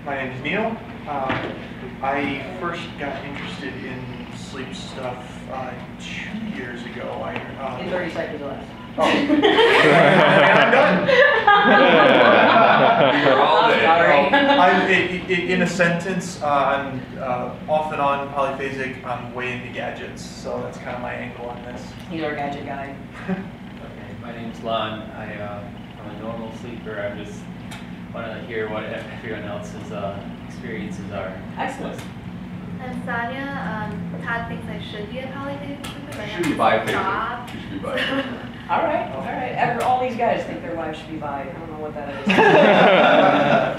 My name is Neil. I first got interested in sleep stuff 2 years ago. In 30 seconds or less. Oh. I'm done. In a sentence, I'm off and on polyphasic. I'm way into gadgets, so that's kind of my angle on this. You're a gadget guy. Okay, my name's Lon. I'm a normal sleeper. I just want to hear what everyone else's experiences are. Excellent. I'm Sonia. Todd thinks I should be a polyphasic sleeper, but I Should be biphasic. You should be biphasic. All right. All these guys think their wives should be bi. I don't know what that is.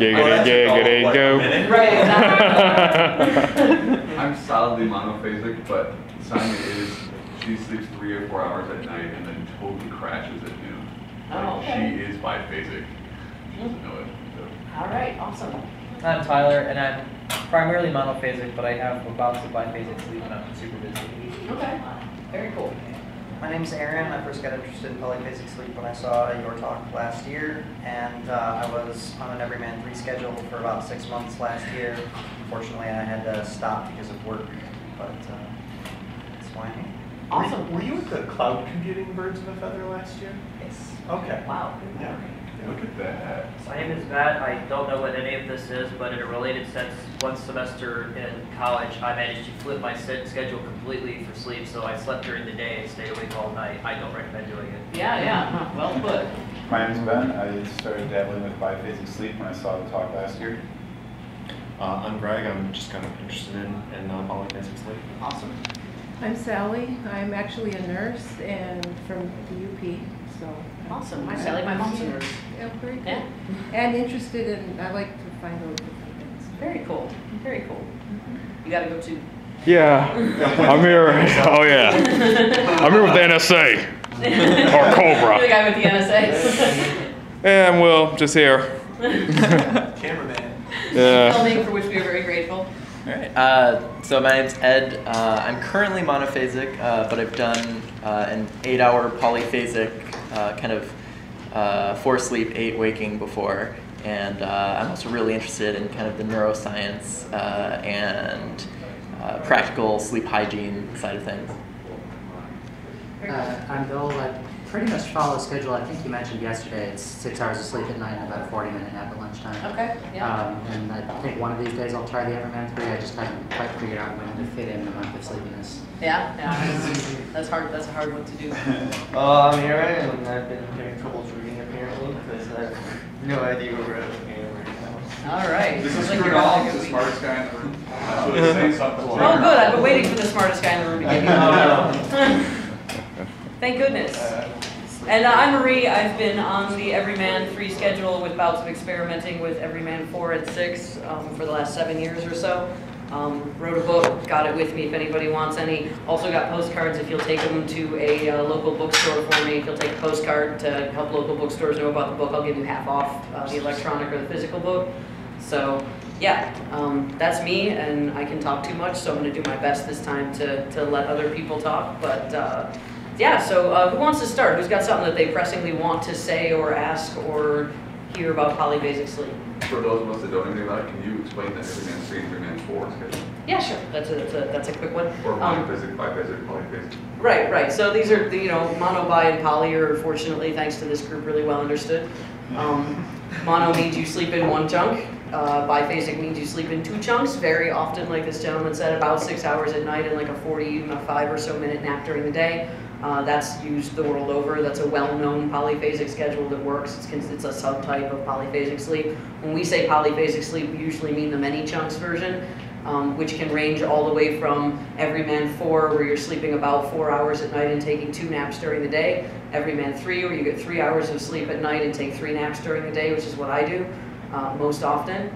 Giggity, go. Right, exactly. I'm solidly monophasic, but Sonia she sleeps 3 or 4 hours at night and then totally crashes at noon. Oh, okay. She is biphasic. She doesn't know it. So. All right, awesome. I'm Tyler, and I'm primarily monophasic, but I have bouts of biphasic sleep when I'm super busy. Okay, very cool. My name's Aaron. I first got interested in polyphasic sleep when I saw your talk last year, and I was on an Everyman 3 schedule for about 6 months last year. Unfortunately, I had to stop because of work, but that's why I'm here. Awesome. Were you at the cloud computing Birds of a Feather last year? Yes. Okay. Wow. Yeah. Look at that. My name is Matt. I don't know what any of this is, but in a related sense, one semester in college, I managed to flip my schedule completely for sleep, so I slept during the day and stayed awake all night. I don't recommend doing it. Yeah, well put. My name is Ben. I started dabbling with biphasic sleep when I saw the talk last year. I'm Greg. I'm just kind of interested in polyphasic sleep. Awesome. I'm Sally. I'm actually a nurse and from the UP. So awesome. Hi, Sally. My mom's a nurse. Yeah, very cool. Yeah. And interested in, I like to find out different things. Very cool. Very cool. You got to go too. Yeah, I'm here. Oh yeah, I'm here with the NSA or Cobra. You're the guy with the NSA. Yeah, I'm Will, just here. Cameraman. Yeah. Filming, for which we are very grateful. All right. So my name's Ed. I'm currently monophasic, but I've done an 8-hour polyphasic kind of 4 sleep, 8 waking before, and I'm also really interested in kind of the neuroscience and practical sleep hygiene side of things. I'm Bill. I pretty much follow a schedule. I think you mentioned yesterday. It's 6 hours of sleep at night and about a 40-minute nap at lunchtime. Okay. Yeah. And I think one of these days I'll try the Everman 3. I just haven't quite figured out when to fit in the month of sleepiness. Yeah. That's hard. That's a hard one to do. I'm Aaron, and I've been having trouble reading apparently because I have no idea where we're at. All right. This is like screwed on. The smartest guy in the room. That's what he's saying something. Oh, good. I've been waiting for the smartest guy in the room to get you. Thank goodness. And I'm Marie. I've been on the Everyman 3 schedule with bouts of experimenting with Everyman 4 and 6 for the last 7 years or so. Wrote a book, got it with me if anybody wants any. Also got postcards if you'll take them to a local bookstore for me. If you'll take a postcard to help local bookstores know about the book, I'll give you half off the electronic or the physical book. So yeah, that's me, and I can talk too much, so I'm going to do my best this time to let other people talk. But yeah, so who wants to start? Who's got something that they pressingly want to say or ask or hear about polyphasic sleep? For those of us that don't know anything about it, can you explain the Everyman 3 and Everyman 4 schedule? Yeah, sure. That's a quick one. Or monophasic, biphasic, polyphasic. Right. So these are the mono, bi, and poly are fortunately, thanks to this group, really well understood. Mono means you sleep in 1 chunk. Biphasic means you sleep in 2 chunks. Very often, like this gentleman said, about 6 hours at night and like a 45 or so minute nap during the day. That's used the world over. That's a well-known polyphasic schedule that works. It's a subtype of polyphasic sleep. When we say polyphasic sleep, we usually mean the many chunks version, which can range all the way from Everyman 4, where you're sleeping about 4 hours at night and taking 2 naps during the day. Everyman 3, where you get 3 hours of sleep at night and take 3 naps during the day, which is what I do most often.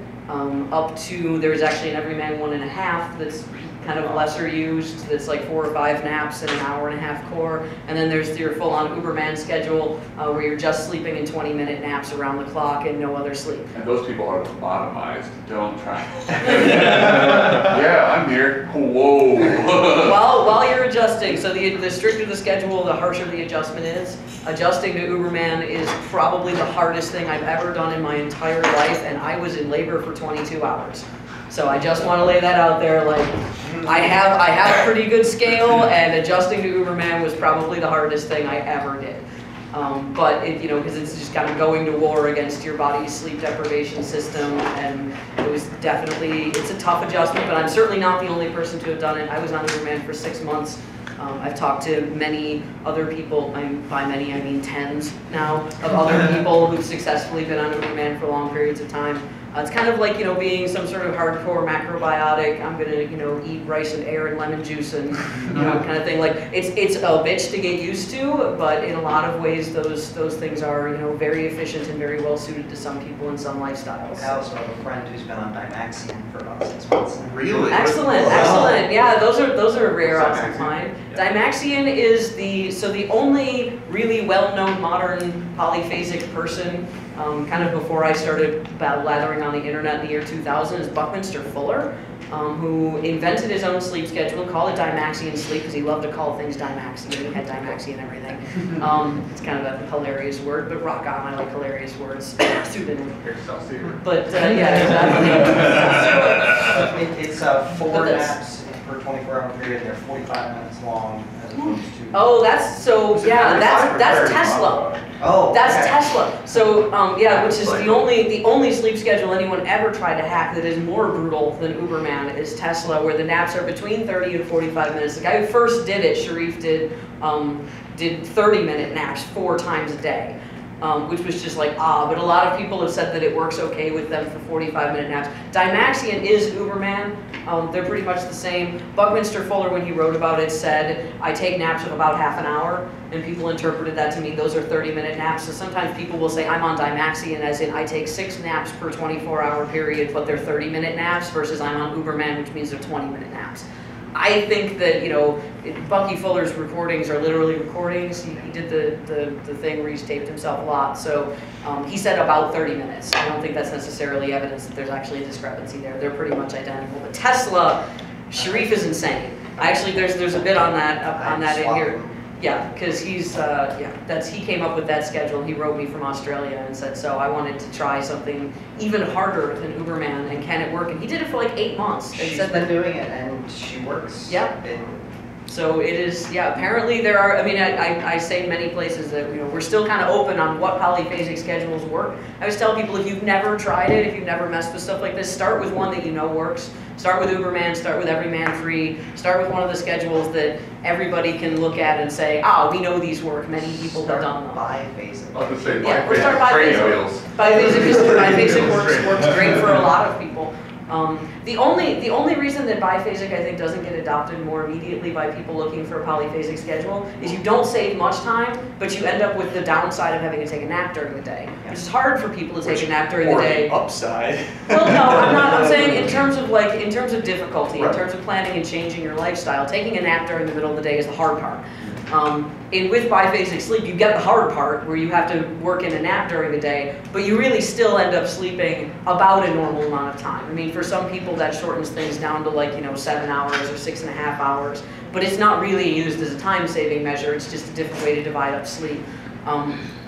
Up to, there's actually an Everyman 1.5 that's kind of lesser used, that's like 4 or 5 naps and an hour and a half core. And then there's your full-on Uberman schedule where you're just sleeping in 20-minute naps around the clock and no other sleep. And those people are lobotomized. Don't try. Yeah, I'm here. Whoa. While you're adjusting. So the stricter the schedule, the harsher the adjustment is. Adjusting to Uberman is probably the hardest thing I've ever done in my entire life, and I was in labor for 22 hours. So I just want to lay that out there. Like, I have a pretty good scale, and adjusting to Uberman was probably the hardest thing I ever did. But because it's just kind of going to war against your body's sleep deprivation system, and it was definitely, it's a tough adjustment, but I'm certainly not the only person to have done it. I was on Uberman for 6 months. I've talked to many other people, by many I mean tens now, of other people who've successfully been on Uberman for long periods of time. It's kind of like, being some sort of hardcore macrobiotic. I'm gonna, eat rice and air and lemon juice and, kind of thing. Like, it's a bitch to get used to, but in a lot of ways, those things are, very efficient and very well suited to some people and some lifestyles. I also have a friend who's been on Dimaxion for about 6 months. Really? Excellent, excellent. Yeah, those are rare ops of mine. Dimaxion is the only really well-known modern polyphasic person. Kind of before I started lathering on the internet in the year 2000 is Buckminster Fuller, who invented his own sleep schedule, called it Dimaxion sleep because he loved to call things Dimaxion. He had Dimaxion and everything. It's kind of a hilarious word, but rock on, I like hilarious words. Pseudonym. But yeah, exactly. It's 4 naps per 24-hour period. They're 45 minutes long as opposed to... Oh, that's Tesla. Oh, that's okay. Tesla. So which is the only sleep schedule anyone ever tried to hack that is more brutal than Uberman is Tesla, where the naps are between 30 and 45 minutes. The guy who first did it, Sharif, did 30-minute naps 4 times a day. Which was just like, but a lot of people have said that it works okay with them for 45-minute naps. Dimaxion is Uberman. They're pretty much the same. Buckminster Fuller, when he wrote about it, said, I take naps of about half an hour, and people interpreted that to mean those are 30-minute naps. So sometimes people will say, I'm on Dimaxion, as in I take 6 naps per 24-hour period, but they're 30-minute naps, versus I'm on Uberman, which means they're 20-minute naps. I think that, Bucky Fuller's recordings are literally recordings. He did the thing where he's taped himself a lot. So he said about 30 minutes. I don't think that's necessarily evidence that there's actually a discrepancy there. They're pretty much identical. But Tesla, Sharif is insane. Actually, there's a bit on that in here. Yeah, because he came up with that schedule. He wrote me from Australia and said, so I wanted to try something even harder than Uberman, and can it work? And he did it for like 8 months. She's been doing it, and she works. Yeah. So it is, apparently there are, I say in many places that, we're still kind of open on what polyphasic schedules work. I always tell people, if you've never tried it, if you've never messed with stuff like this, start with one that you know works. Start with Uberman, start with Everyman 3, start with one of the schedules that everybody can look at and say, we know these work, many people have done them. Biphasic. I was going to say, Yeah, we'll start biphasic. Biphasic works great for a lot of people. The only reason that biphasic, I think, doesn't get adopted more immediately by people looking for a polyphasic schedule is you don't save much time, but you end up with the downside of having to take a nap during the day. It's hard for people to take a nap during the day. Upside. Well, no, I'm not. I'm saying in terms of difficulty, in terms of planning and changing your lifestyle, taking a nap during the middle of the day is the hard part. With biphasic sleep, you get the hard part where you have to work in a nap during the day, but you really still end up sleeping about a normal amount of time. For some people that shortens things down to 7 hours or 6.5 hours, but it's not really used as a time-saving measure. It's just a different way to divide up sleep.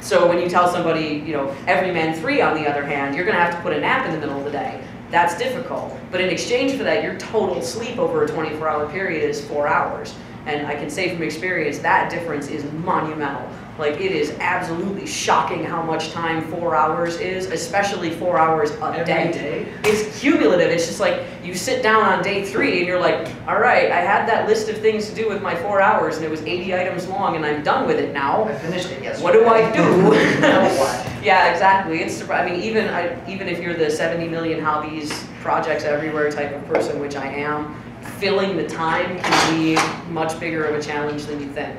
So when you tell somebody, Everyman 3, on the other hand, you're going to have to put a nap in the middle of the day. That's difficult. But in exchange for that, your total sleep over a 24-hour period is 4 hours. And I can say from experience, that difference is monumental. It is absolutely shocking how much time 4 hours is, especially 4 hours a day. Every day? It's cumulative. It's just like, you sit down on day 3 and you're like, all right, I had that list of things to do with my 4 hours and it was 80 items long and I'm done with it now. I finished it yesterday. What do I do? Now what? Yeah, exactly. Even if you're the 70 million hobbies, projects everywhere type of person, which I am, filling the time can be much bigger of a challenge than you think.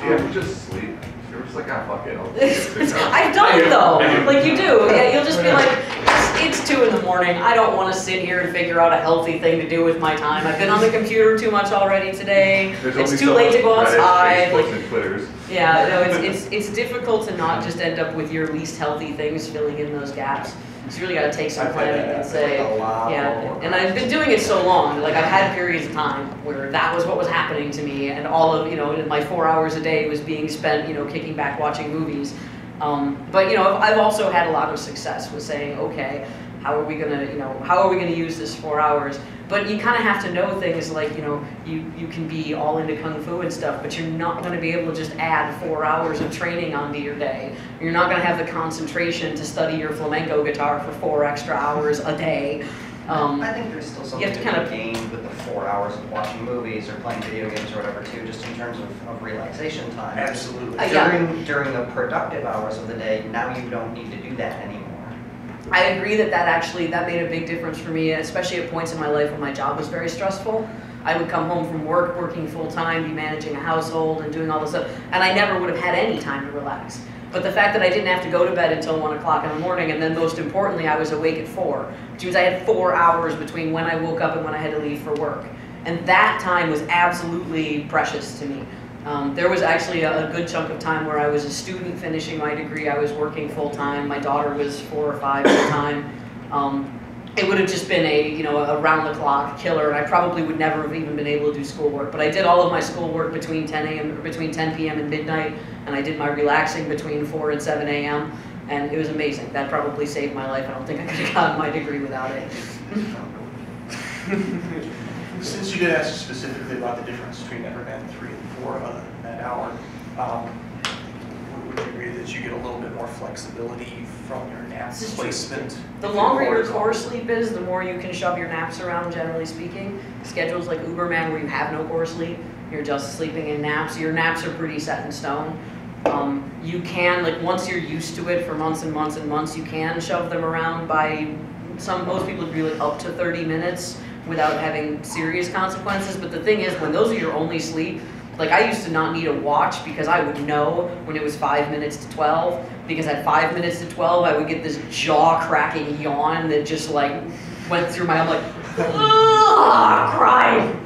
You ever just sleep? You're just like, fuck it. I've done it though. You do. Yeah, you'll just be like, it's 2 in the morning. I don't want to sit here and figure out a healthy thing to do with my time. I've been on the computer too much already today. It's too late to go outside. Yeah, no, it's difficult to not just end up with your least healthy things filling in those gaps. So you really got to take some I've planning had and say, a lot yeah. more. And I've been doing it so long, like I've had periods of time where that was what was happening to me, and all of, my 4 hours a day was being spent, kicking back watching movies. But I've also had a lot of success with saying, okay, how are we gonna use this 4 hours? But you kind of have to know things like, you can be all into Kung Fu and stuff, but you're not going to be able to just add 4 hours of training onto your day. You're not going to have the concentration to study your flamenco guitar for 4 extra hours a day. I think there's still something you have to to kind be gained with the 4 hours of watching movies or playing video games or whatever too, just in terms of relaxation time. Absolutely. During the productive hours of the day, now you don't need to do that anymore. I agree that that made a big difference for me, especially at points in my life when my job was very stressful. I would come home from work, working full time, be managing a household and doing all this stuff, and I never would have had any time to relax. But the fact that I didn't have to go to bed until 1 o'clock in the morning, and then most importantly, I was awake at 4, which means I had 4 hours between when I woke up and when I had to leave for work. And that time was absolutely precious to me. There was actually a good chunk of time where I was a student finishing my degree. I was working full time. My daughter was 4 or 5 at the time. It would have just been a around the clock killer, and I probably would never have even been able to do schoolwork. But I did all of my schoolwork between 10 p.m. and midnight, and I did my relaxing between 4 and 7 a.m. And it was amazing. That probably saved my life. I don't think I could have gotten my degree without it. Since you did ask specifically about the difference between Everman 3 and 4 other than that hour, would you agree that you get a little bit more flexibility from your nap placement? The longer your core sleep is, the more you can shove your naps around, generally speaking. Schedules like Uberman where you have no core sleep, you're just sleeping in naps. Your naps are pretty set in stone. You can, once you're used to it for months and months and months, you can shove them around by most people agree up to 30 minutes without having serious consequences. But the thing is, when those are your only sleep, I used to not need a watch because I would know when it was 5 minutes to 12, because at 5 minutes to 12, I would get this jaw-cracking yawn that just went through I'm crying.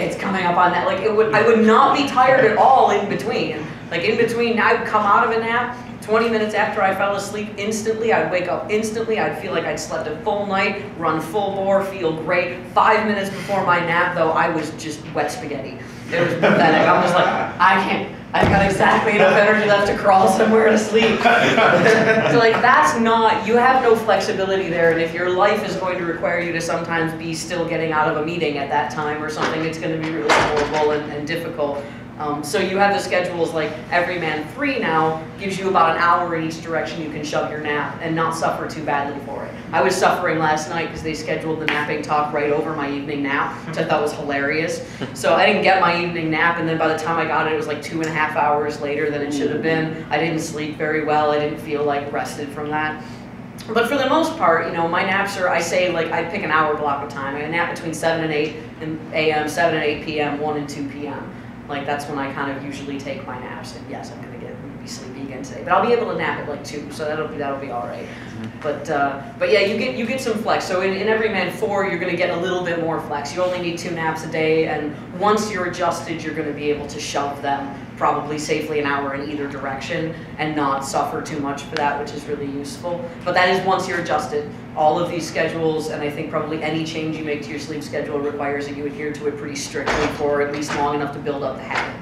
It's coming up on that. I would not be tired at all in between. In between, I'd come out of a nap, 20 minutes after I fell asleep, instantly, I'd wake up instantly, I'd feel like I'd slept a full night, run full bore, feel great. 5 minutes before my nap, though, I was just wet spaghetti. It was pathetic. I'm just I can't, I've got exactly enough energy left to crawl somewhere to sleep. So that's not, you have no flexibility there, and if your life is going to require you to sometimes be still getting out of a meeting at that time or something, it's going to be really horrible and difficult. So you have the schedules like Everyman 3 now gives you about an hour in each direction you can shove your nap and not suffer too badly for it. I was suffering last night because they scheduled the napping talk right over my evening nap, which I thought was hilarious. So I didn't get my evening nap, and then by the time I got it, it was 2.5 hours later than it should have been. I didn't sleep very well. I didn't feel rested from that. But for the most part, my naps are, I say, I pick an hour block of time. I nap between 7 and 8 a.m., 7 and 8 p.m., 1 and 2 p.m. That's when I kind of usually take my naps. And yes, I'm going to be sleepy again today. But I'll be able to nap at 2, so that'll be all right. But yeah, you get some flex. So in Everyman 4, you're going to get a little bit more flex. You only need 2 naps a day, and once you're adjusted, you're going to be able to shove them probably safely an hour in either direction and not suffer too much for that, which is really useful. But that is once you're adjusted. All of these schedules, and I think probably any change you make to your sleep schedule requires that you adhere to it pretty strictly for at least long enough to build up the habit.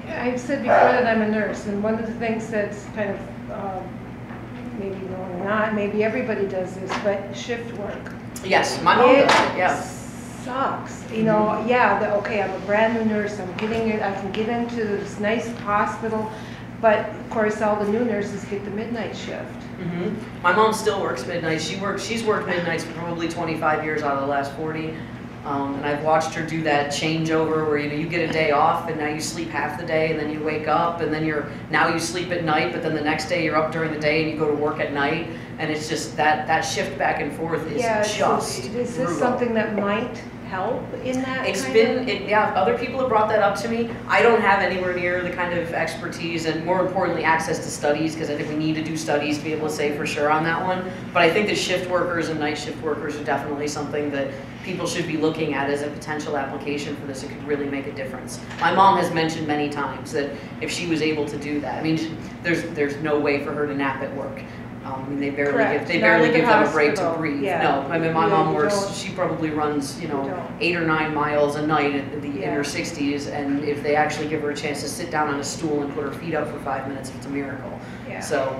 I've said before that I'm a nurse, and one of the things that's kind of, maybe known or not, maybe everybody does this, but shift work. Yes, my mom does it, yeah. Sucks. Okay, I'm a brand new nurse, I can get into this nice hospital, but of course all the new nurses get the midnight shift. Mm-hmm. My mom still works midnight. She's worked midnights for probably 25 years out of the last 40. And I've watched her do that changeover where you get a day off and now you sleep half the day and then you wake up and then now you sleep at night, but then the next day you're up during the day and you go to work at night, and it's just that shift back and forth is just is this something that might help in that? Other people have brought that up to me. I don't have anywhere near the kind of expertise and, more importantly, access to studies, because I think we need to do studies to be able to say for sure on that one. But I think that shift workers and night shift workers are definitely something that people should be looking at as a potential application for this. It could really make a difference. My mom has mentioned many times that if she was able to do that, there's no way for her to nap at work. I mean, they barely Correct. give Not like a them a break to hospital. breathe. Yeah. No, I mean, my Yeah, mom you works. don't. She probably runs, You don't. 8 or 9 miles a night in Yeah. her 60s, and if they actually give her a chance to sit down on a stool and put her feet up for 5 minutes, it's a miracle. Yeah. So,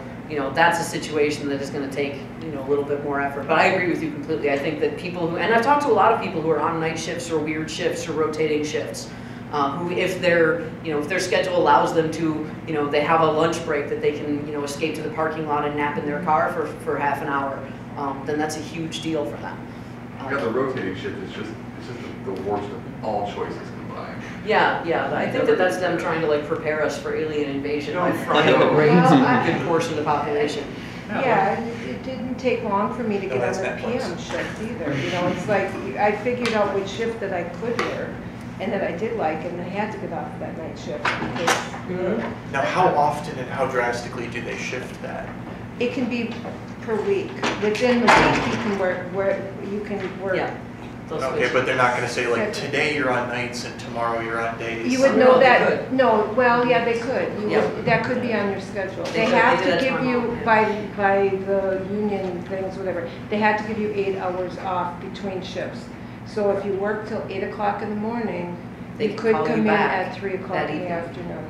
that's a situation that is going to take, a little bit more effort. But I agree with you completely. I think that people and I've talked to a lot of people who are on night shifts or weird shifts or rotating shifts, who if their schedule allows them to, they have a lunch break that they can, escape to the parking lot and nap in their car for half an hour, then that's a huge deal for them. Yeah, the rotating shift is just the worst of all choices combined. Yeah, I think that's them trying to prepare us for alien invasion by frying No. the brains Well, of I- a good portion of the population. Yeah, it didn't take long for me to No, get on that's the Netflix. PM shift either. It's like I figured out which shift that I could work and that I did like, and I had to get off that night shift because Now, how often and how drastically do they shift that? it can be per week. Within the week, you can work Yeah. They'll Okay, switch. but they're not gonna say Yeah. today you're on nights and tomorrow you're on days. You would No, know they that, could. no, well, yeah, they could. Yeah. That could be on your schedule. They They could. have They to did that to give my you, mom, by the union things, whatever, they had to give you 8 hours off between shifts. So if you work till 8 o'clock in the morning, They you can could call you come in back at 3 o'clock that in the evening. afternoon.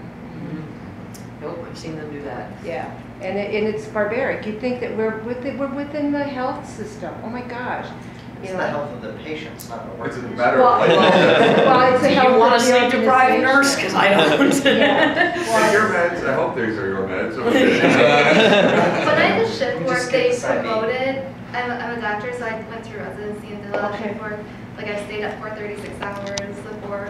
Nope, I've seen them do that. Yeah, and it's barbaric. You'd think that we're within the health system. Oh my gosh. It's the health of the patients, not the It's a workers. matter Well, of life. well, it's a Do health you want a of the sleep deprived organization. nurse? Because I don't. Yeah. And your meds, I hope these are your meds. When I did shift You work, just they get side B. promoted. I'm a doctor, so I went through residency and did a lot of Okay. shift work. I stayed up for 36 hours before,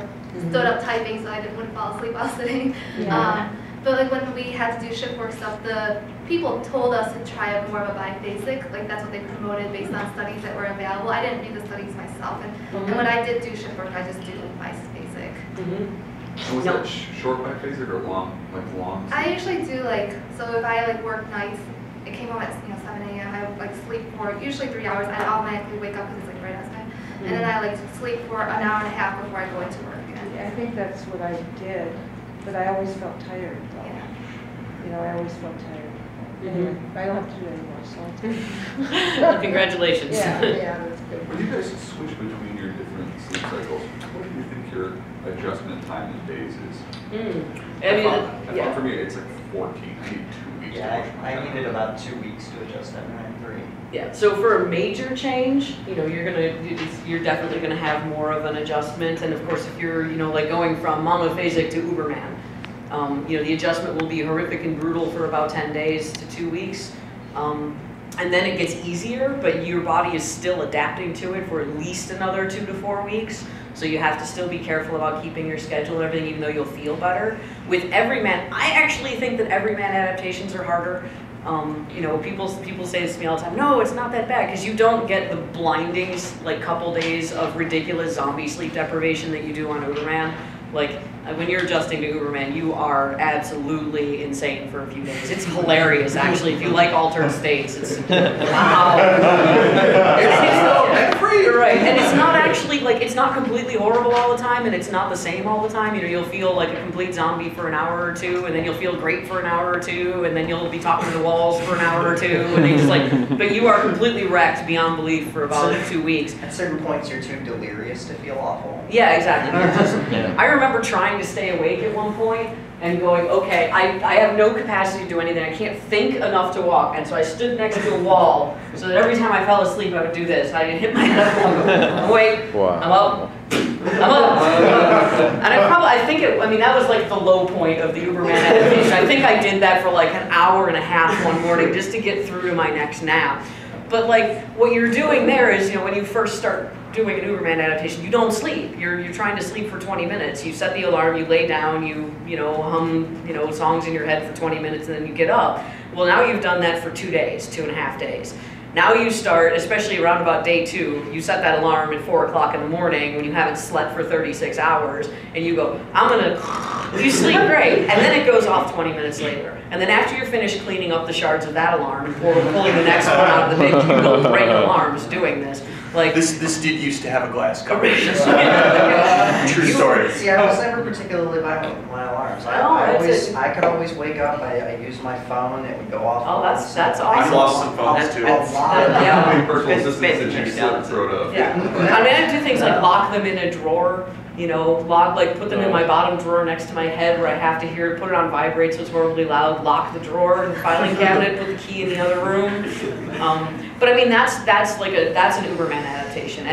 stood up typing so I wouldn't fall asleep while sitting. Yeah. But when we had to do shift work stuff, the people told us to try out more of a biphasic. That's what they promoted based on studies that were available. I didn't read the studies myself, and when I did do shift work, I just do biphasic. Was that short biphasic or long? Long? I usually do so if I work nights, it came home at 7 a.m. I would sleep for usually 3 hours. I automatically wake up because it's right outside, and then I sleep for an hour and a half before I go into work again. Yeah, I think that's what I did, but I always felt tired though. Yeah. I always felt tired. Anyway, I don't have to do it anymore, so. Congratulations. Yeah, that's good. When you guys switch between your different sleep cycles, what do you think your adjustment time in days is? I thought for me it's 14. I need 2 weeks to Yeah, push my I time. needed about 2 weeks to adjust that, and I had 3. Yeah, so for a major change, you're definitely gonna have more of an adjustment, and of course, if you're, going from monophasic to Uberman, the adjustment will be horrific and brutal for about 10 days to 2 weeks, and then it gets easier, but your body is still adapting to it for at least another 2 to 4 weeks. So you have to still be careful about keeping your schedule and everything, even though you'll feel better. With Everyman, I actually think that Everyman adaptations are harder. People say this to me all the time. No, it's not that bad because you don't get the blinding couple days of ridiculous zombie sleep deprivation that you do on Uberman. When you're adjusting to Uberman, you are absolutely insane for a few days. It's hilarious, actually. If you like altered states, it's wow. You're right, and it's not actually it's not completely horrible all the time, and it's not the same all the time. You'll feel like a complete zombie for an hour or two, and then you'll feel great for an hour or two, and then you'll be talking to the walls for an hour or two, and you just but you are completely wrecked beyond belief for about 2 weeks. At certain points, you're too delirious to feel awful. Yeah, exactly. I remember trying to stay awake at one point and going, okay, I have no capacity to do anything. I can't think enough to walk. And so I stood next to a wall so that every time I fell asleep, I would do this. I would hit my head on the wall. I'm awake. Wow. I'm up. I'm up. And that was the low point of the Uberman adaptation. I think I did that for an hour and a half one morning just to get through to my next nap. But what you're doing there is, when you first start doing an Uberman adaptation, you don't sleep. You're trying to sleep for 20 minutes. You set the alarm, you lay down, you hum, songs in your head for 20 minutes, and then you get up. Well, now you've done that for 2 days, 2.5 days. Now you start, especially around about day 2, you set that alarm at 4 o'clock in the morning when you haven't slept for 36 hours, and you go, you sleep great, and then it goes off 20 minutes later. And then after you're finished cleaning up the shards of that alarm and pulling the next one out of the bin, you go break alarms doing this. Like this did used to have a glass cover. True You- story. See, I was never particularly violent with my alarms. I could always wake up, I used my phone, it would go off. Oh, that's I've awesome. lost some phones too. Yeah. Any personal It's assistants that you basic slip balance. throat of. Yeah. I mean, I do things like lock them in a drawer, you know, put them in my bottom drawer next to my head where I have to hear it, put it on vibrate so it's horribly loud, lock the drawer in the filing cabinet, put the key in the other room. But I mean, that's an Uberman adaptation.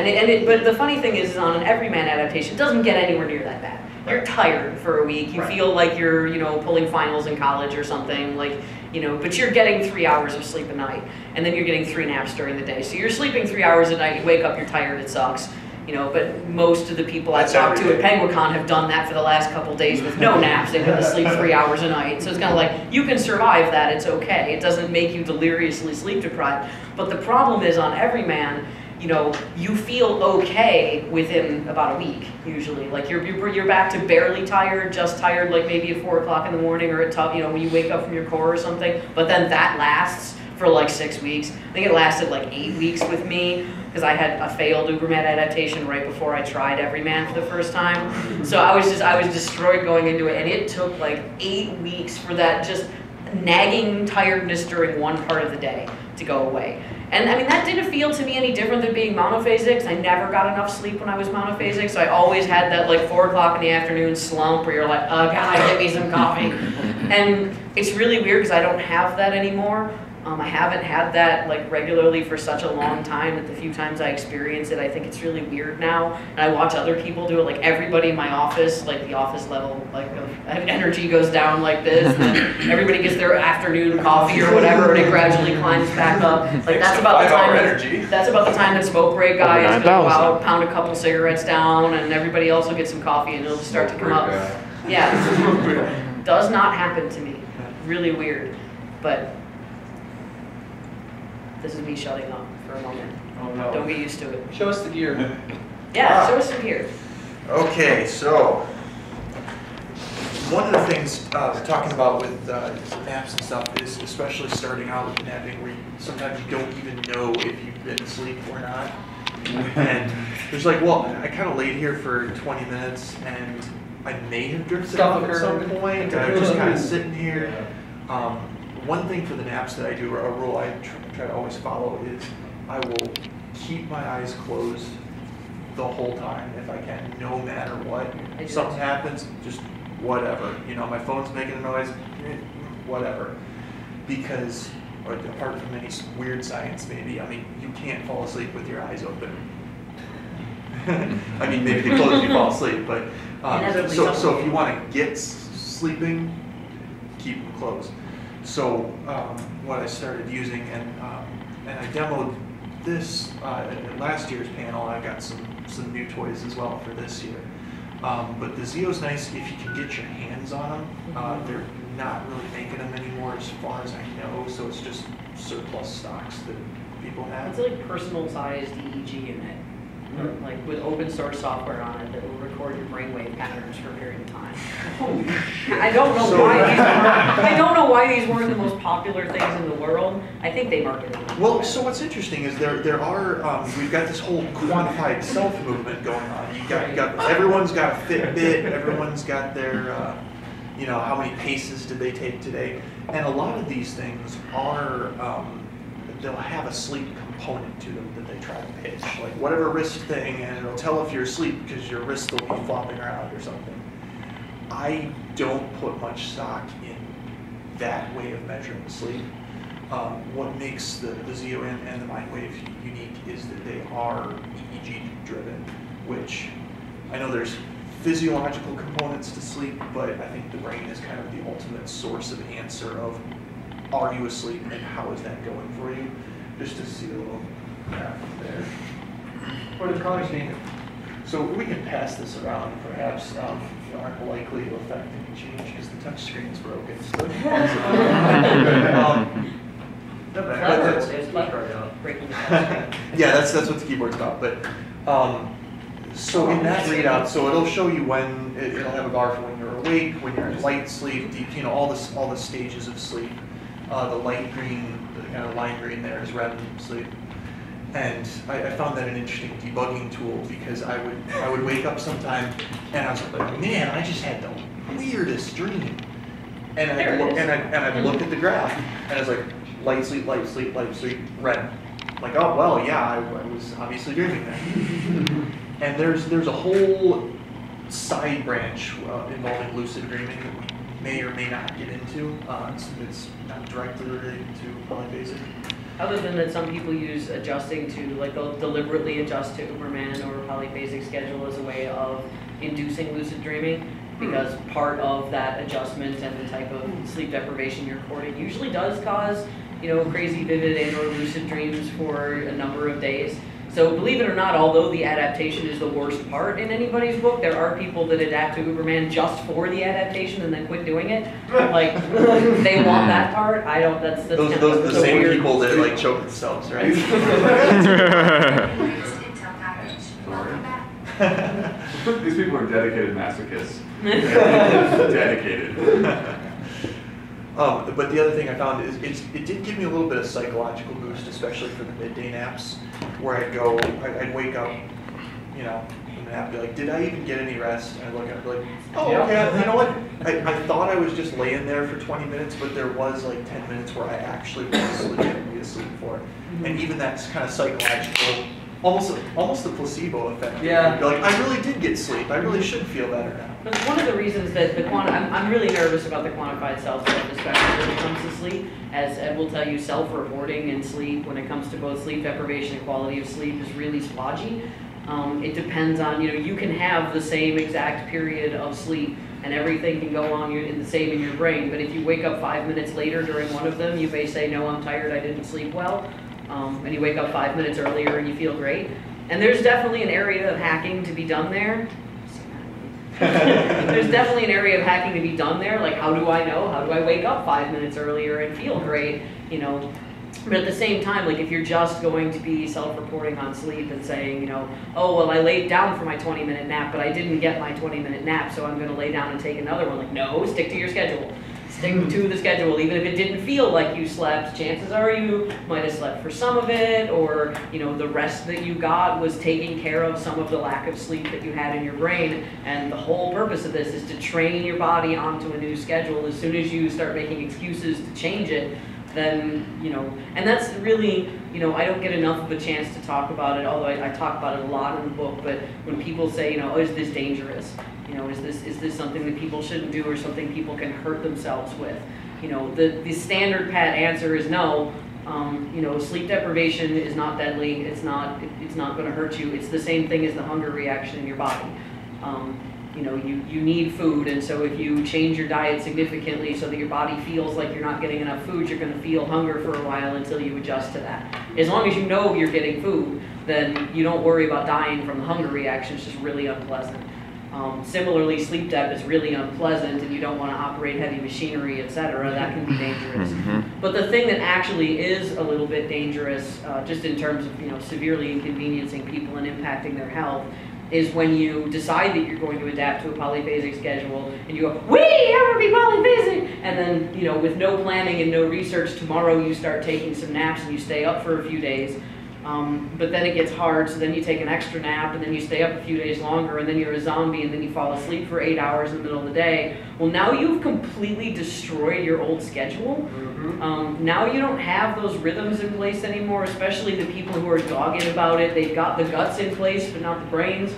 But the funny thing is on an Everyman adaptation, it doesn't get anywhere near that bad. You're tired for a week. You feel like you're, you know, pulling finals in college or something, like, you know, but you're getting 3 hours of sleep a night, and then you're getting 3 naps during the day. So you're sleeping 3 hours a night, you wake up, you're tired, it sucks. You know, but most of the people I've talked to at Penguicon have done that for the last couple days with no naps. They've been asleep 3 hours a night. So it's kind of like, you can survive that, it's okay. It doesn't make you deliriously sleep deprived. But the problem is on Everyman, you know, you feel okay within about a week, usually. Like you're back to barely tired, just tired, like maybe at 4 o'clock in the morning or at, you know, when you wake up from your core or something. But then that lasts for like 6 weeks. I think it lasted like 8 weeks with me because I had a failed Uberman adaptation right before I tried Everyman for the first time. So I was destroyed going into it, and it took like 8 weeks for that just nagging tiredness during one part of the day to go away. And I mean, that didn't feel to me any different than being monophasic, 'cause I never got enough sleep when I was monophasic, so I always had that like 4 o'clock in the afternoon slump where you're like, oh God, get me some coffee. And it's really weird because I don't have that anymore. I haven't had that like regularly for such a long time that the few times I experience it, I think it's really weird now. And I watch other people do it, like everybody in my office, like the office level like of energy goes down like this, and then everybody gets their afternoon coffee or whatever, and it gradually climbs back up. Like that's about the time. That's about the time that smoke break guy is gonna go out, pound a couple cigarettes down, and everybody else will get some coffee, and it'll just start to come up. Yeah, does not happen to me. Really weird, but. This is me shutting up for a moment. Oh no. Don't get used to it. Show us the gear. Yeah, show us some gear. Okay, so one of the things talking about with naps and stuff is especially starting out with napping where sometimes you don't even know if you've been asleep or not. And there's like, well, I kind of laid here for 20 minutes and I may have drifted off at some point. I'm just kind of sitting here. One thing for the naps that I do, a rule I try to always follow is I will keep my eyes closed the whole time if I can, no matter what. If something happens, just whatever. You know, my phone's making a noise, whatever. Because, apart from any weird science maybe, I mean, you can't fall asleep with your eyes open. I mean, maybe they close and you fall asleep, but so if you want to get sleeping, keep them closed. So what I started using, and I demoed this at last year's panel. I got some new toys as well for this year. But the Zeo's nice if you can get your hands on them. They're not really making them anymore as far as I know, so it's just surplus stocks that people have. It's like personal sized EEG unit. Like with open source software on it that will record your brainwave patterns for a period of time. I don't know why these weren't the most popular things in the world. I think they marketed them. Well, so what's interesting is there are we've got this whole quantified self movement going on. You got everyone's got a Fitbit, everyone's got their you know, how many paces did they take today, and a lot of these things are they'll have a sleep component to them that they try to pitch, like whatever wrist thing, and it'll tell if you're asleep because your wrist will be flopping around or something. I don't put much stock in that way of measuring sleep. What makes the Zeo and the MindWave unique is that they are EEG driven, which I know there's physiological components to sleep, but I think the brain is kind of the ultimate source of answer of are you asleep and how is that going for you? Just to see a little graph there. What are the colors being? So we can pass this around, perhaps aren't likely to affect any change because the touch screen is broken. So yeah, that's what the keyboard's about. But so in that readout, so it'll show you when it'll have a bar for when you're awake, when you're in light sleep, deep, you know, all the stages of sleep. The light green, the kind of lime green there is REM sleep. And I found that an interesting debugging tool because I would wake up sometime and I was like, man, I just had the weirdest dream. And I'd look at the graph and I was like, light sleep, red. I'm like, oh well, yeah, I was obviously dreaming that. And there's a whole side branch involving lucid dreaming that we may or may not get into. It's not directly related to polyphasic. Other than that, some people use adjusting to, like they'll deliberately adjust to Uberman or polyphasic schedule as a way of inducing lucid dreaming, because part of that adjustment and the type of sleep deprivation you're recording usually does cause, crazy vivid and or lucid dreams for a number of days. So believe it or not, although the adaptation is the worst part in anybody's book, there are people that adapt to Uberman just for the adaptation and then quit doing it. Like, they want that part. I don't, that's those kind are of the same weird. people that like choke themselves, right? These people are dedicated masochists. Dedicated. But the other thing I found is it did give me a little bit of psychological boost, especially for the midday naps, where I'd wake up, from the nap, be like, did I even get any rest? And I'd look at it, be like, oh, okay, you know what? I thought I was just laying there for 20 minutes, but there was like 10 minutes where I actually was legitimately asleep for it. And even that's kind of psychological, almost the placebo effect. Yeah. You're like, I really did get sleep. I really should feel better now. But one of the reasons that I'm really nervous about the quantified self-stuff, especially when it comes to sleep. As Ed will tell you, self-reporting in sleep, when it comes to both sleep deprivation and quality of sleep, is really splodgy. It depends on, you can have the same exact period of sleep and everything can go on in the same in your brain. But if you wake up 5 minutes later during one of them, you may say, no, I'm tired, I didn't sleep well. And you wake up 5 minutes earlier and you feel great. And there's definitely an area of hacking to be done there. There's definitely an area of hacking to be done there. Like, how do I know? How do I wake up 5 minutes earlier and feel great? But at the same time, like if you're just going to be self-reporting on sleep and saying, oh, well, I laid down for my 20-minute nap, but I didn't get my 20-minute nap, so I'm going to lay down and take another one. Like, no, stick to your schedule. Stick to the schedule. Even if it didn't feel like you slept, chances are you might have slept for some of it, or the rest that you got was taking care of some of the lack of sleep that you had in your brain. And the whole purpose of this is to train your body onto a new schedule. As soon as you start making excuses to change it, then, and that's really, I don't get enough of a chance to talk about it, although I talk about it a lot in the book, but when people say, oh, is this dangerous? Is this something that people shouldn't do or something people can hurt themselves with? The standard pat answer is no. Sleep deprivation is not deadly. It's not going to hurt you. It's the same thing as the hunger reaction in your body. You need food, and so if you change your diet significantly so that your body feels like you're not getting enough food, you're going to feel hunger for a while until you adjust to that. As long as you know you're getting food, then you don't worry about dying from the hunger reaction. It's just really unpleasant. Similarly, sleep dep is really unpleasant and you don't want to operate heavy machinery, etc. That can be dangerous. But the thing that actually is a little bit dangerous, just in terms of severely inconveniencing people and impacting their health, is when you decide that you're going to adapt to a polyphasic schedule and you go, I'm gonna be polyphasic! And then, with no planning and no research, tomorrow you start taking some naps and you stay up for a few days. But then it gets hard, so then you take an extra nap and then you stay up a few days longer and then you're a zombie and then you fall asleep for 8 hours in the middle of the day. Well, now you've completely destroyed your old schedule. Now you don't have those rhythms in place anymore, especially the people who are dogged about it. They've got the guts in place, but not the brains.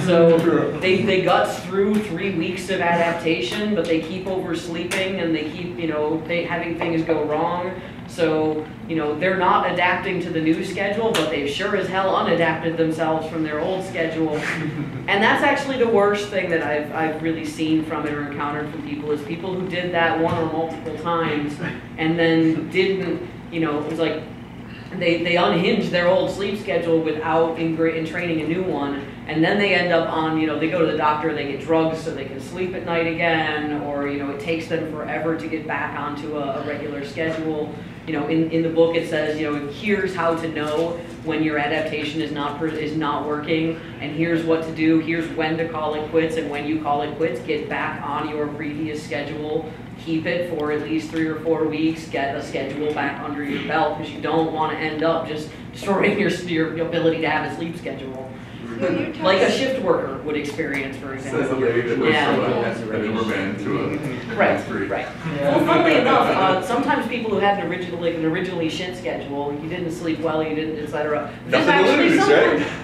So they guts through 3 weeks of adaptation, but they keep oversleeping and they keep, having things go wrong. So, they're not adapting to the new schedule, but they've sure as hell unadapted themselves from their old schedule. And that's actually the worst thing that I've really seen from it or encountered from people, is people who did that one or multiple times and then didn't, it was like they unhinged their old sleep schedule without training a new one. And then they end up on, they go to the doctor, they get drugs so they can sleep at night again, or, it takes them forever to get back onto a regular schedule. You know, in the book it says, you know, here's how to know when your adaptation is not working, and here's what to do. Here's when to call it quits, and when you call it quits, get back on your previous schedule. Keep it for at least 3 or 4 weeks. Get a schedule back under your belt, because you don't want to end up just destroying your ability to have a sleep schedule. Like a shift worker would experience, for example. Right. Well, funnily enough, sometimes people who had an originally shit schedule, you didn't sleep well, you didn't, etc. This actually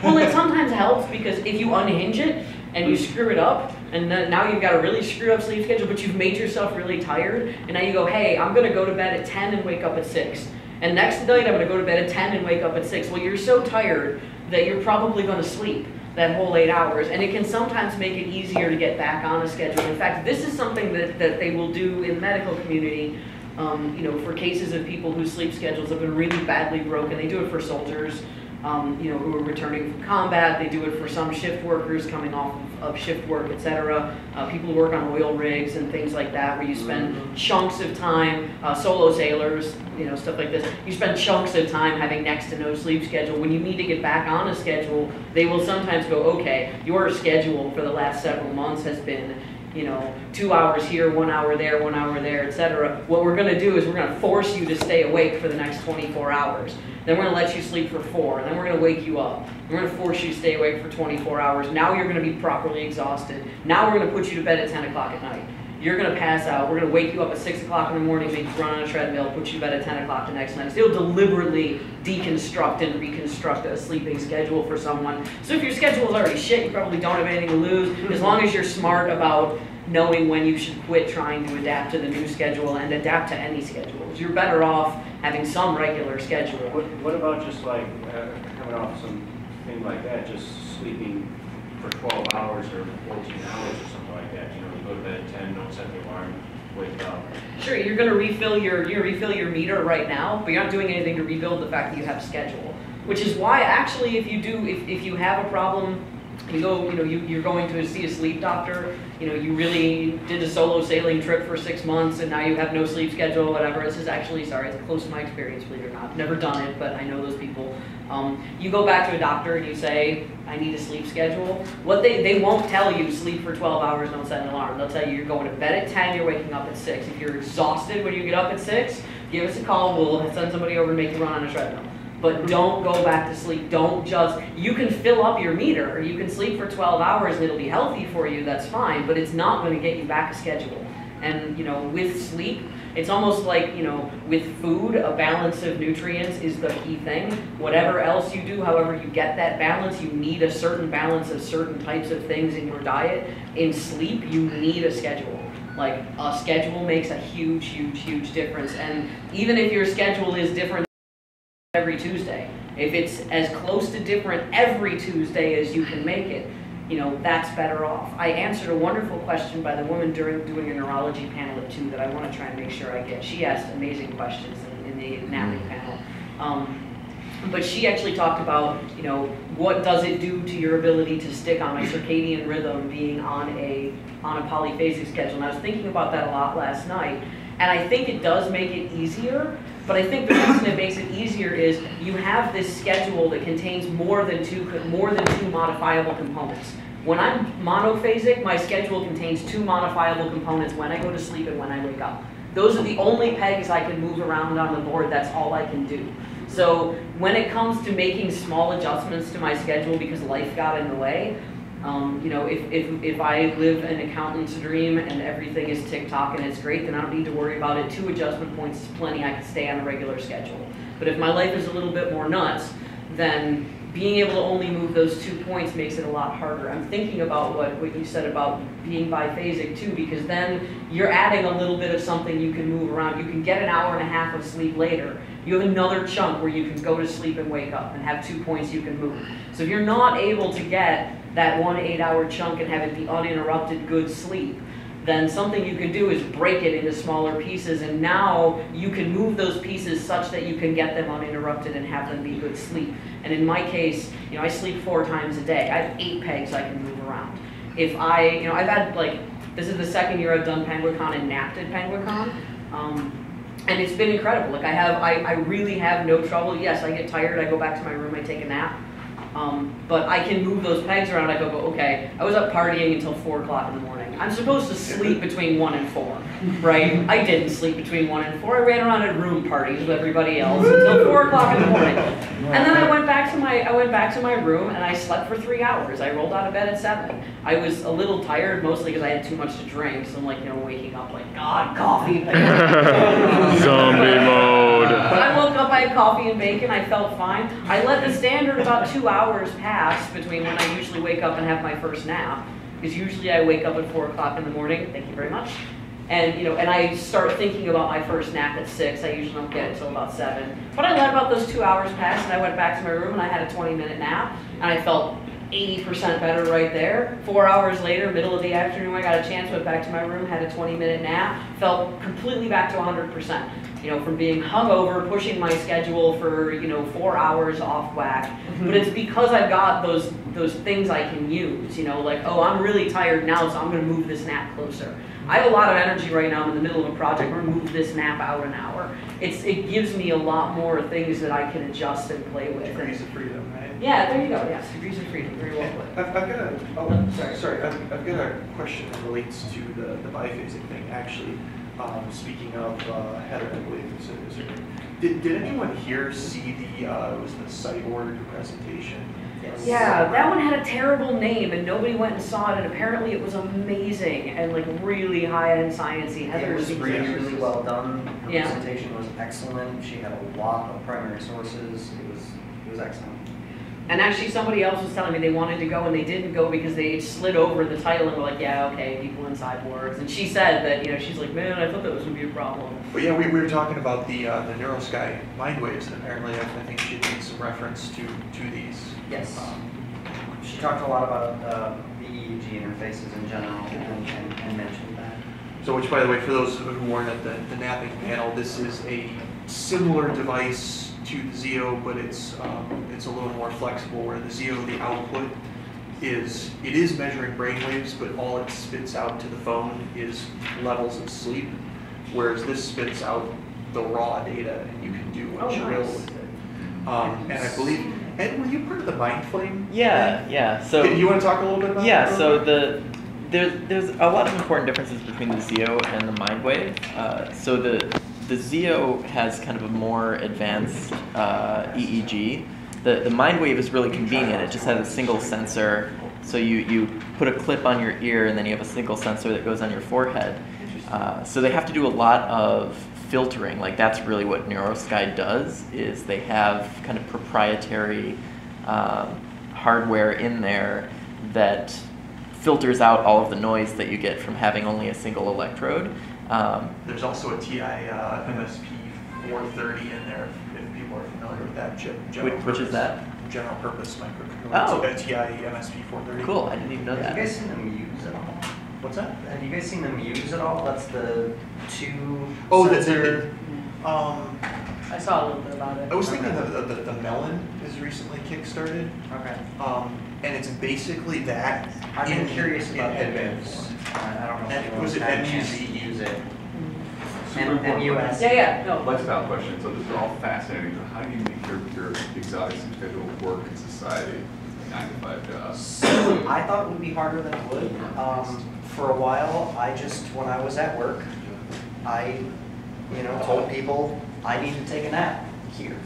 well, it sometimes helps, because if you unhinge it and you screw it up, and then now you've got a really screwed up sleep schedule, but you've made yourself really tired, and now you go, hey, I'm going to go to bed at 10 and wake up at 6. And next night I'm going to go to bed at 10 and wake up at 6. Well, you're so tired that you're probably going to sleep that whole 8 hours, and it can sometimes make it easier to get back on a schedule. In fact, this is something that they will do in the medical community, you know, for cases of people whose sleep schedules have been really badly broken. They do it for soldiers, you know, who are returning from combat. They do it for some shift workers coming off of shift work, etc. People who work on oil rigs and things like that, where you spend chunks of time, solo sailors, you know, stuff like this. You spend chunks of time having next to no sleep schedule. When you need to get back on a schedule, they will sometimes go, okay, your schedule for the last several months has been, you know, 2 hours here, 1 hour there, 1 hour there, etc. What we're going to do is we're going to force you to stay awake for the next 24 hours. Then we're going to let you sleep for 4. And then we're going to wake you up. We're going to force you to stay awake for 24 hours. Now you're going to be properly exhausted. Now we're going to put you to bed at 10 o'clock at night. You're going to pass out. We're going to wake you up at 6 o'clock in the morning, make you run on a treadmill, put you to bed at 10 o'clock the next night. So you'll deliberately deconstruct and reconstruct a sleeping schedule for someone. So if your schedule is already shit, you probably don't have anything to lose. As long as you're smart about knowing when you should quit trying to adapt to the new schedule and adapt to any schedules. You're better off having some regular schedule. What about just like coming off something like that, just sleeping for 12 hours or 14 hours or something like that? You know, you go to bed at 10, don't set the alarm, wake up. Sure, you're going to refill your meter right now, but you're not doing anything to rebuild the fact that you have schedule. Which is why, actually, if you have a problem, you're going to see a sleep doctor, you know, you really did a solo sailing trip for 6 months and now you have no sleep schedule, whatever. This is actually, sorry, it's close to my experience, believe it or not. Never done it, but I know those people. You go back to a doctor and you say, I need a sleep schedule. What they won't tell you, sleep for 12 hours, don't set an alarm. They'll tell you you're going to bed at 10, you're waking up at 6. If you're exhausted when you get up at 6, give us a call, we'll send somebody over and make you run on a treadmill. But don't go back to sleep. Don't just, you can fill up your meter. You can sleep for 12 hours and it'll be healthy for you, that's fine, but it's not going to get you back a schedule. And, you know, with sleep, it's almost like, you know, with food, a balance of nutrients is the key thing. Whatever else you do, however you get that balance, you need a certain balance of certain types of things in your diet. In sleep, you need a schedule. Like, a schedule makes a huge, huge, huge difference. And even if your schedule is different every Tuesday, if it's as close to different every Tuesday as you can make it, you know, that's better off. I answered a wonderful question by the woman during doing a neurology panel at 2 that I want to try and make sure I get. She asked amazing questions in the anatomy panel. But she actually talked about, you know, what does it do to your ability to stick on a circadian rhythm being on a polyphasic schedule. And I was thinking about that a lot last night, and I think it does make it easier. But I think the reason it makes it easier is you have this schedule that contains more than two modifiable components. When I'm monophasic, my schedule contains 2 modifiable components when I go to sleep and when I wake up. Those are the only pegs I can move around on the board. That's all I can do. So when it comes to making small adjustments to my schedule because life got in the way, you know, if I live an accountant's dream and everything is tick-tock and it's great, then I don't need to worry about it. 2 adjustment points is plenty. I can stay on a regular schedule. But if my life is a little bit more nuts, then being able to only move those 2 points makes it a lot harder. I'm thinking about what you said about being biphasic too, because then you're adding a little bit of something you can move around. You can get an hour and a half of sleep later. You have another chunk where you can go to sleep and wake up and have 2 points you can move. So if you're not able to get that 1 8-hour chunk and have it be uninterrupted good sleep, then something you can do is break it into smaller pieces, and now you can move those pieces such that you can get them uninterrupted and have them be good sleep. And in my case, you know, I sleep 4 times a day. I have 8 pegs I can move around. If I've had, like, this is the 2nd year I've done Penguicon and napped at Penguicon. And it's been incredible. Like I really have no trouble. Yes, I get tired, I go back to my room, I take a nap. But I can move those pegs around. I go, okay, I was up partying until 4 o'clock in the morning. I'm supposed to sleep between 1 and 4, right? I didn't sleep between 1 and 4. I ran around at room parties with everybody else until 4 o'clock in the morning. And then I went back to my room and I slept for 3 hours. I rolled out of bed at 7. I was a little tired, mostly because I had too much to drink. So I'm like, waking up like, God, coffee. Zombie mode. I woke up, I had coffee and bacon, I felt fine. I let the standard about 2 hours pass between when I usually wake up and have my first nap. Because usually I wake up at 4 o'clock in the morning, thank you very much. And and I start thinking about my first nap at 6. I usually don't get it until about 7. But I let about those 2 hours pass and I went back to my room and I had a 20-minute nap. And I felt 80% better right there. 4 hours later, middle of the afternoon, I got a chance, went back to my room, had a 20-minute nap, felt completely back to 100%. From being hungover, pushing my schedule for 4 hours off whack. But it's because I've got those things I can use. Like, oh, I'm really tired now, so I'm going to move this nap closer. I have a lot of energy right now. I'm in the middle of a project. I'm going to move this nap out an hour. It gives me a lot more things that I can adjust and play with. Degrees of freedom, right? Yeah, there you go. Yes, degrees of freedom. Very well put. I've got a question that relates to the biphasic thing. Actually, speaking of Heather, I believe is her name. Did anyone here see the cyborg presentation? Yes. Yeah, that one had a terrible name and nobody went and saw it, and apparently it was amazing and like really high-end sciencey. It was really well done. Her Yeah. presentation was excellent. She had a lot of primary sources. It was excellent. And actually somebody else was telling me they wanted to go and they didn't go because they slid over the title and were like, yeah, okay, people in cyborgs. And she said that, she's like, man, I thought that was going to be a problem. But yeah, we were talking about the NeuroSky mind waves, and apparently I think she made some reference to these. Yes. She talked a lot about the EEG interfaces in general and mentioned that. So, which, by the way, for those who weren't at the napping panel, this is a similar device to the Zio, but it's a little more flexible. Where the Zio, the output is measuring brainwaves, but all it spits out to the phone is levels of sleep, whereas this spits out the raw data, and you can do what you will with it. And I believe, Ed, were you part of the Mind Flame? Yeah. So you want to talk a little bit about that? Yeah. So there's a lot of important differences between the Zio and the Mindwave. So the Zio has kind of a more advanced EEG. The Mindwave is really convenient. It just has a single sensor. So you put a clip on your ear and then you have a single sensor that goes on your forehead. So they have to do a lot of filtering. Like that's really what NeuroSky does, is they have kind of proprietary hardware in there that filters out all of the noise that you get from having only a single electrode. There's also a TI MSP 430 in there, if people are familiar with that chip. Which is that? General purpose microcontroller. Oh. It's a TI MSP 430. Cool, I didn't even know that. Have you guys seen them use at all? What's that? Have you guys seen them use at all? That's the two. Oh, sensor. I saw a little bit about it. I was thinking the Melon is recently kickstarted. Okay. And it's basically that. I've been curious about headbands. I don't know if anyone Was it had a chance to MUZ? use it. Super important. MUS. Yeah. No. Lifestyle question. So this is all fascinating. So how do you make your exotic schedule work in society? 9 to 5 jobs. So I thought it would be harder than it would. For a while, when I was at work, I, told people I need to take a nap here.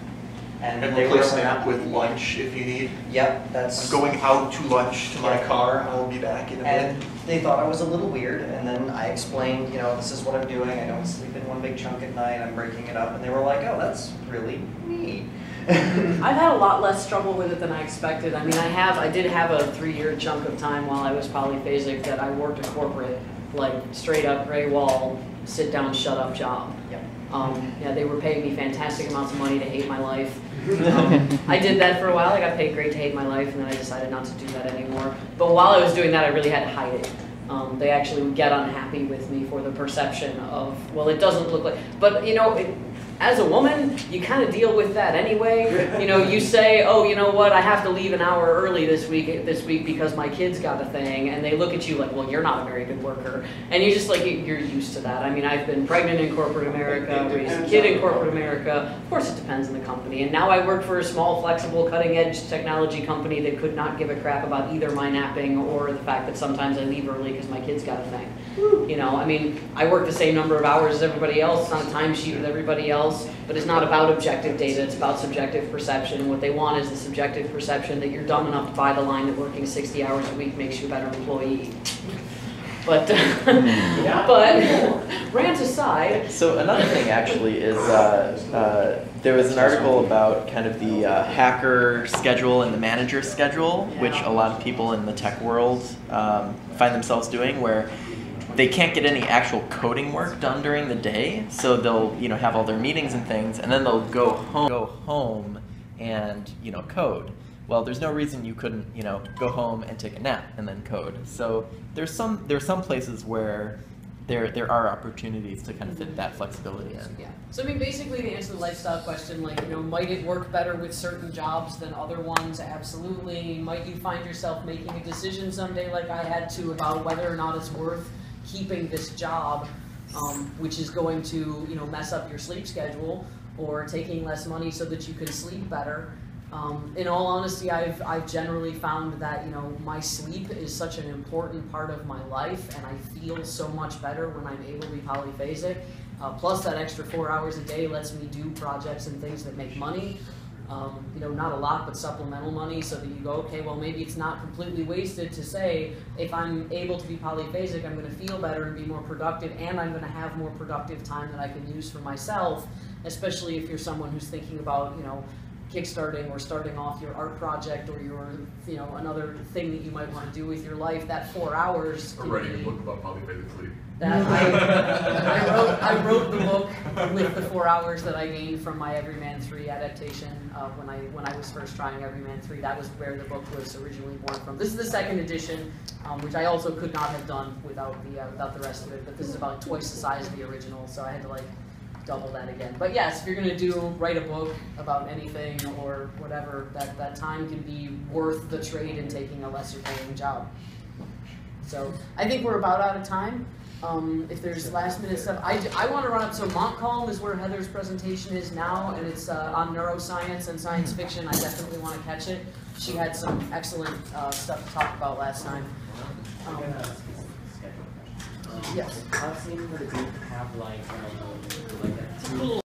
And they replace were nap with lunch if you need. Yep, that's. I'm going out to lunch to my car. I'll be back in a minute. And they thought I was a little weird, and then I explained, this is what I'm doing. I don't sleep in one big chunk at night. I'm breaking it up, and they were like, "Oh, that's really neat." I've had a lot less trouble with it than I expected. I mean, I did have a 3-year chunk of time while I was polyphasic that I worked a corporate, like straight up gray wall, sit down, shut up job. Yep. They were paying me fantastic amounts of money to hate my life. I did that for a while. I got paid great to hate my life, and then I decided not to do that anymore. But while I was doing that, I really had to hide it. They actually would get unhappy with me for the perception of, well, it doesn't look like, but as a woman, you kind of deal with that anyway. You know, you say, oh, you know what, I have to leave an hour early this week because my kid's got a thing, and they look at you like, well, you're not a very good worker. And you're just like, you're used to that. I mean, I've been pregnant in corporate America, raised a kid in corporate America. Of course, it depends on the company. And now I work for a small, flexible, cutting-edge technology company that could not give a crap about either my napping or the fact that sometimes I leave early because my kid's got a thing. You know, I mean, I work the same number of hours as everybody else. It's on a timesheet with everybody else, but it's not about objective data. It's about subjective perception. And what they want is the subjective perception that you're dumb enough to buy the line that working 60 hours a week makes you a better employee. But, but rant aside. So another thing actually is there was an article about kind of the hacker schedule and the manager schedule, which a lot of people in the tech world find themselves doing, where they can't get any actual coding work done during the day, so they'll have all their meetings and things, and then they'll go home and code. Well, there's no reason you couldn't go home and take a nap and then code. So there's some places where there are opportunities to kind of fit that flexibility in. Yeah. So I mean, basically, to answer the lifestyle question, like, might it work better with certain jobs than other ones? Absolutely. Might you find yourself making a decision someday, like I had to, about whether or not it's worth keeping this job, which is going to mess up your sleep schedule, or taking less money so that you can sleep better. In all honesty, I've generally found that my sleep is such an important part of my life, and I feel so much better when I'm able to be polyphasic. Plus, that extra 4 hours a day lets me do projects and things that make money. Not a lot, but supplemental money, so that you go, okay, well, maybe it's not completely wasted to say, if I'm able to be polyphasic, I'm going to feel better and be more productive, and I'm going to have more productive time that I can use for myself, especially if you're someone who's thinking about, kickstarting or starting off your art project or your, another thing that you might want to do with your life. That 4 hours. Or writing a book about polyphasic sleep. I wrote the book with the 4 hours that I gained from my Everyman 3 adaptation when I was first trying Everyman 3. That was where the book was originally born from. This is the second edition, which I also could not have done without the rest of it. But this is about twice the size of the original, so I had to double that again. But yes, if you're going to write a book about anything or whatever, that time can be worth the trade in taking a lesser paying job. So I think we're about out of time. If there's last minute stuff, I want to run up. So Montcalm is where Heather's presentation is now, and it's on neuroscience and science fiction. I definitely want to catch it. She had some excellent stuff to talk about last time. Yes. I've seen the group have like a